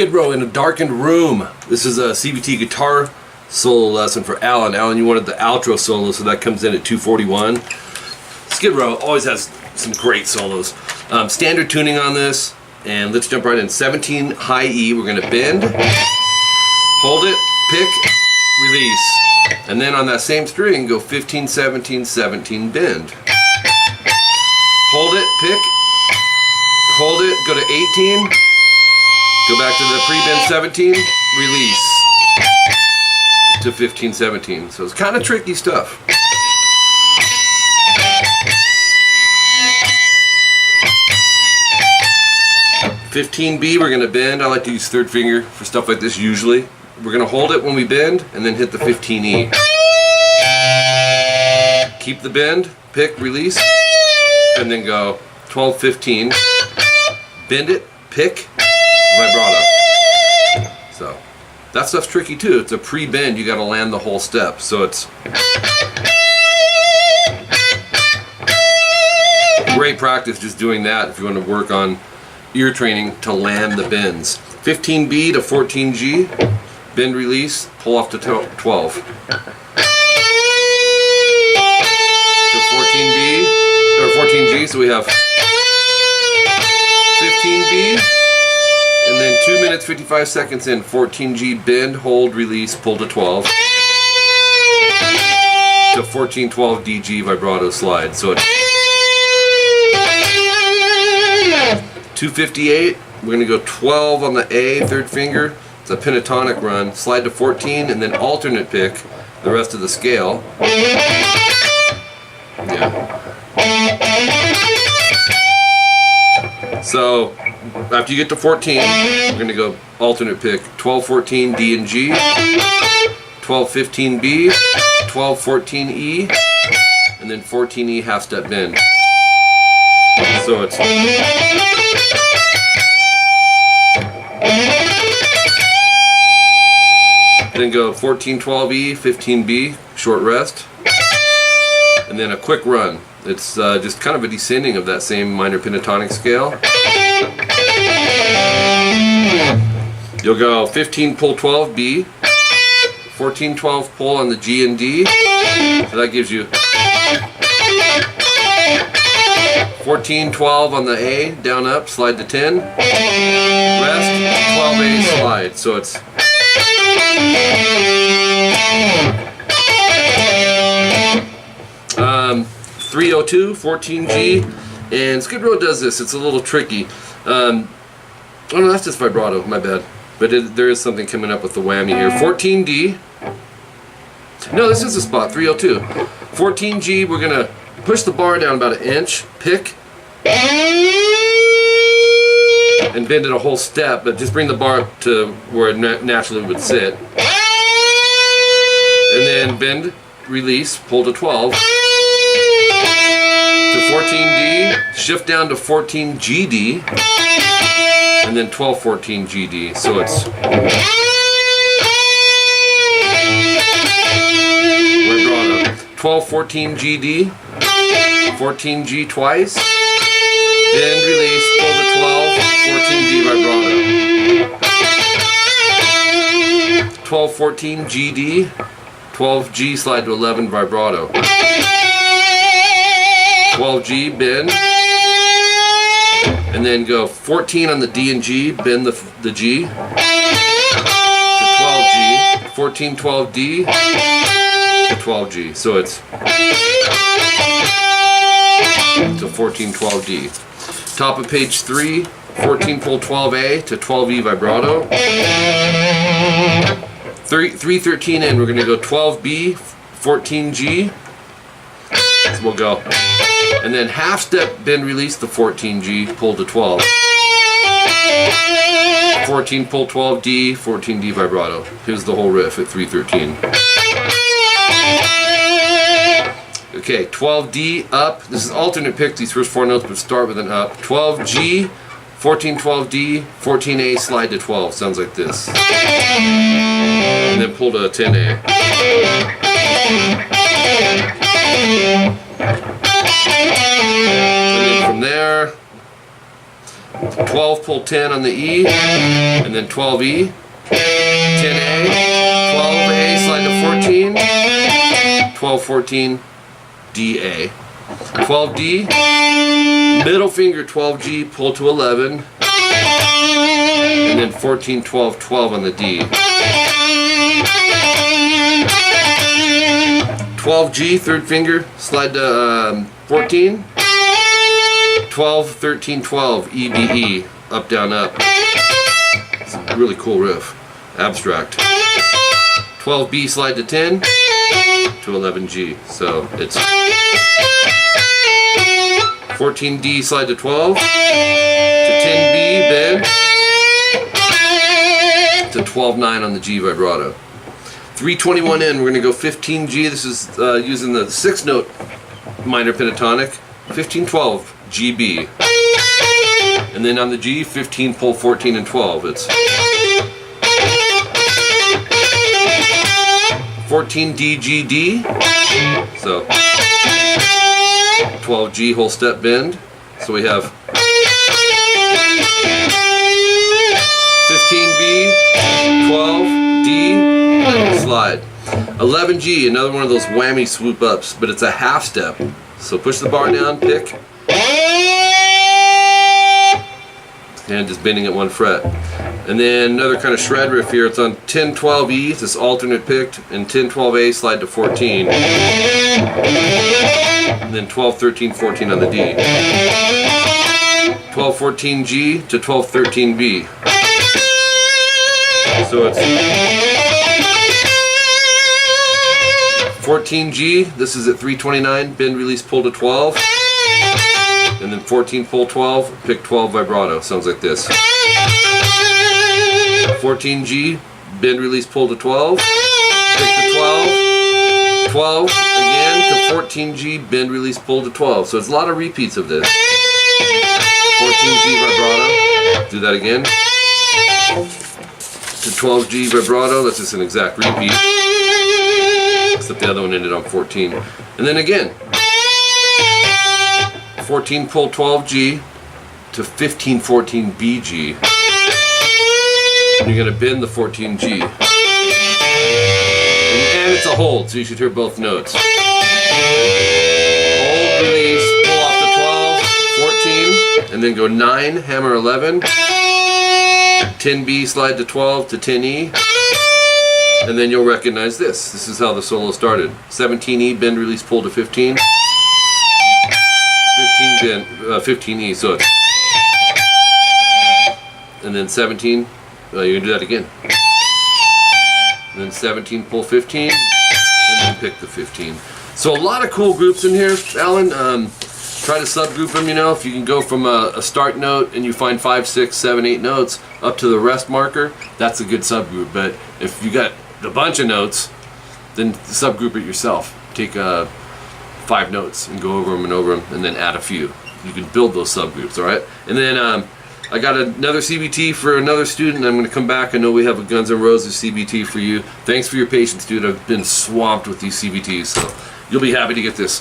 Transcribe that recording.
Skid Row in A Darkened Room. This is a CVT guitar solo lesson for Alan. Alan, you wanted the outro solo, so that comes in at 241. Skid Row always has some great solos. Standard tuning on this, and let's jump right in. 17 high E, we're going to bend, hold it, pick, release. And then on that same string, go 15, 17, 17, bend. Hold it, pick, hold it, go to 18, go back to the pre-bend 17, release to 15, 17. So it's kind of tricky stuff. B, we're going to bend. I like to use third finger for stuff like this usually. We're going to hold it when we bend and then hit the 15E. Keep the bend, pick, release, and then go 12, 15, bend it, pick, vibrato. So that stuff's tricky too. It's a pre-bend, you got to land the whole step. So it's great practice just doing that if you want to work on ear training to land the bends. 15B to 14G, bend, release, pull off to 12. To 14B, or 14G, so we have 15B, and then 2 minutes 55 seconds in, 14G, bend, hold, release, pull to 12. To 14, 12 DG, vibrato, slide. So it's 258, we're going to go 12 on the A, third finger. It's a pentatonic run. Slide to 14 and then alternate pick the rest of the scale. Yeah. So after you get to 14, we're going to go alternate pick 12, 14 D and G, 12, 15 B, 12, 14 E, and then 14 E half step bend. So it's then go 14, 12 E, 15 B, short rest, and then a quick run. It's just kind of a descending of that same minor pentatonic scale. You'll go 15, pull 12 B, 14, 12 pull on the G and D, so that gives you 14, 12 on the A, down up, slide to 10, rest, 12A, slide. So it's 302, 14G, and Skid Row does this. It's a little tricky. Oh no, that's just vibrato, my bad. But there is something coming up with the whammy here. 14D. No, this is the spot, 302. 14G, we're going to push the bar down about an inch, pick, and bend it a whole step, but just bring the bar to where it naturally would sit. And then bend, release, pull to 12. To 14D, shift down to 14GD, and then 12, 14 GD. So it's vibrato. 12, 14 GD, 14G twice, bend, release, pull to 12, 14D vibrato. 12, 14 GD, 12G slide to 11 vibrato. 12G bend, and then go 14 on the D and G, bend the G to 12G, 14, 12D to 12G. So it's to 14, 12D. Top of page 3, 14 pull 12A to 12E vibrato. 313 in, we're going to go 12B, 14G. So we'll go. And then half step bend, release the 14G, pull to 12. 14 pull 12D, 14D vibrato. Here's the whole riff at 313. Okay, 12D up. This is alternate pick. These first four notes would start with an up. 12G, 14, 12D, 14A, slide to 12. Sounds like this. And then pull to 10A. And then from there, 12, pull 10 on the E, and then 12E, 10A, 12A, slide to 14, 12, 14, DA, 12D, middle finger 12G, pull to 11, and then 14, 12, 12 on the D. 12G, third finger, slide to 14, 12, 13, 12, EBE, up, down, up. It's a really cool riff. Abstract. 12B, slide to 10, to 11G. So it's 14D, slide to 12, to 10B, bend, to 12-9 on the G vibrato. 321 in, we're going to go 15G. This is using the 6-note minor pentatonic. 15-12, GB. And then on the G, 15, pull 14 and 12. It's 14 D, G, D. So 12G, whole step bend. So we have 15B, 12D, slide. 11G, another one of those whammy swoop ups, but it's a half step. So push the bar down, pick, and just bending at one fret. And then another kind of shred riff here. It's on 10-12E, this alternate picked, and 10-12A, slide to 14. And then 12-13-14 on the D. 12-14G to 12-13B. So it's 14G, this is at 329, bend, release, pull to 12. And then 14, pull 12, pick 12 vibrato. Sounds like this. 14G, bend, release, pull to 12, pick to 12, 12 again to 14G, bend, release, pull to 12. So it's a lot of repeats of this. 14G vibrato, do that again. To 12G vibrato, that's just an exact repeat. Except the other one ended on 14. And then again. 14, pull 12G to 15, 14 BG. And you're going to bend the 14G. And it's a hold, so you should hear both notes. Hold, release, pull off to 12, 14, and then go 9, hammer 11, 10B, slide to 12 to 10E, and then you'll recognize this. This is how the solo started. 17E, bend, release, pull to 15. 15E, so it's, and then 17, you're going to do that again. And then 17, pull 15, and then pick the 15. So a lot of cool groups in here, Alan. Try to subgroup them, you know. If you can go from a start note and you find 5, 6, 7, 8 notes up to the rest marker, that's a good subgroup. But if you got a bunch of notes, then subgroup it yourself. Take 5 notes and go over them and then add a few. You can build those subgroups, all right? And then I got another CBT for another student. I'm going to come back. I know we have a Guns N' Roses CBT for you. Thanks for your patience, dude. I've been swamped with these CBTs, so you'll be happy to get this.